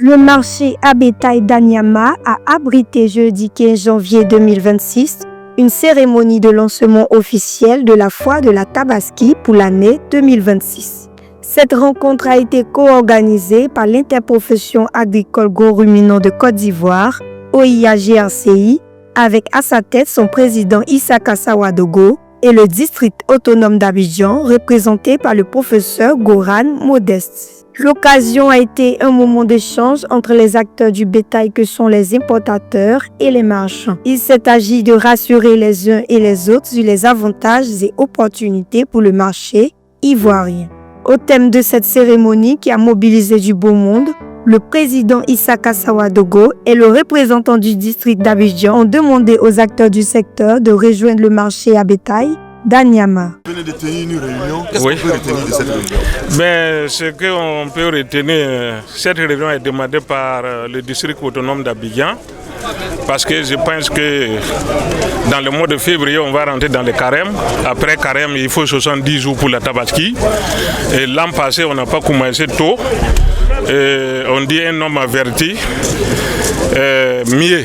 Le marché à bétail d'Anyama a abrité jeudi 15 janvier 2026 une cérémonie de lancement officielle de la foire de la Tabaski pour l'année 2026. Cette rencontre a été co-organisée par l'Interprofession agricole gros-ruminant de Côte d'Ivoire, OIAG-RCI, avec à sa tête son président Issaka Sawadogo et le district autonome d'Abidjan, représenté par le professeur Goran Modeste. L'occasion a été un moment d'échange entre les acteurs du bétail que sont les importateurs et les marchands. Il s'est agi de rassurer les uns et les autres sur les avantages et opportunités pour le marché ivoirien. Au thème de cette cérémonie qui a mobilisé du beau monde, le président Issaka Sawadogo et le représentant du district d'Abidjan ont demandé aux acteurs du secteur de rejoindre le marché à bétail d'Anyama. Vous venez de tenir une réunion. Qu'est-ce qu'on peut retenir de cette réunion? Ce qu'on peut retenir, cette réunion est demandée par le district autonome d'Abidjan parce que je pense que dans le mois de février, on va rentrer dans le carême. Après carême, il faut 70 jours pour la Tabaski. Et l'an passé, on n'a pas commencé tôt. On dit un homme averti, mieux.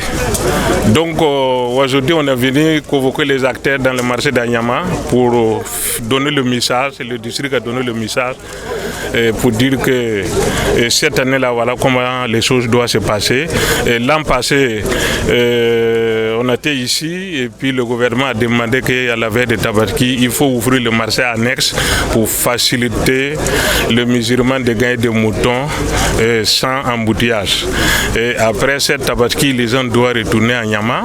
Donc aujourd'hui, on est venu convoquer les acteurs dans le marché d'Anyama pour donner le message. Le district a donné le message pour dire que cette année-là, voilà comment les choses doivent se passer. L'an passé, on était ici et puis le gouvernement a demandé qu'à la veille de Tabaski, il faut ouvrir le marché annexe pour faciliter le mesurement des gains de moutons sans embouteillage. Et après cette Tabaski, les gens doivent retourner à Nyama.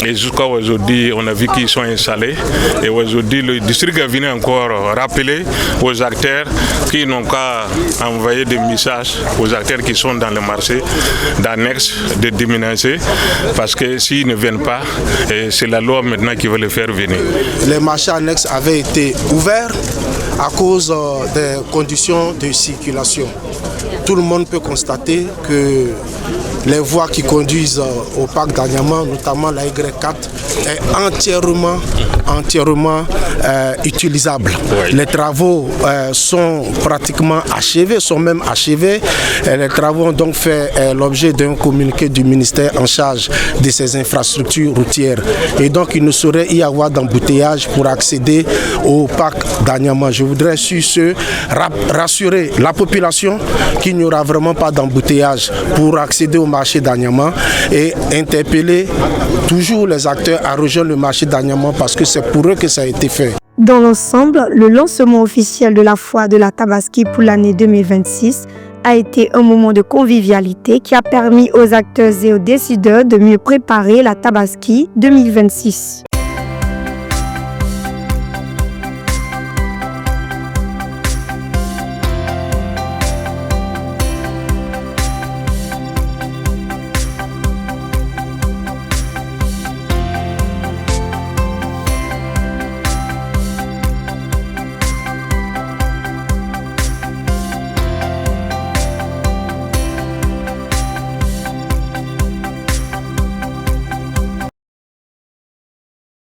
Et jusqu'à aujourd'hui, on a vu qu'ils sont installés. Et aujourd'hui, le district est venu encore rappeler aux acteurs qui n'ont qu'à envoyer des messages aux acteurs qui sont dans le marché d'annexe de déménager. Parce que s'ils ne viennent pas, c'est la loi maintenant qui va les faire venir. Les marchés annexes avaient été ouverts à cause des conditions de circulation. Tout le monde peut constater que les voies qui conduisent au parc d'Anyama, notamment la Y4, est entièrement utilisable. Oui. Les travaux sont pratiquement achevés, sont même achevés. Les travaux ont donc fait l'objet d'un communiqué du ministère en charge de ces infrastructures routières. Et donc il ne saurait y avoir d'embouteillage pour accéder au parc d'Anyama. Je voudrais sur ce rassurer la population qu'il n'y aura vraiment pas d'embouteillage pour accéder au marché d'Anyama et interpeller toujours les acteurs à rejoindre le marché d'Anyama parce que c'est pour eux que ça a été fait. Dans l'ensemble, le lancement officiel de la foire de la Tabaski pour l'année 2026 a été un moment de convivialité qui a permis aux acteurs et aux décideurs de mieux préparer la Tabaski 2026.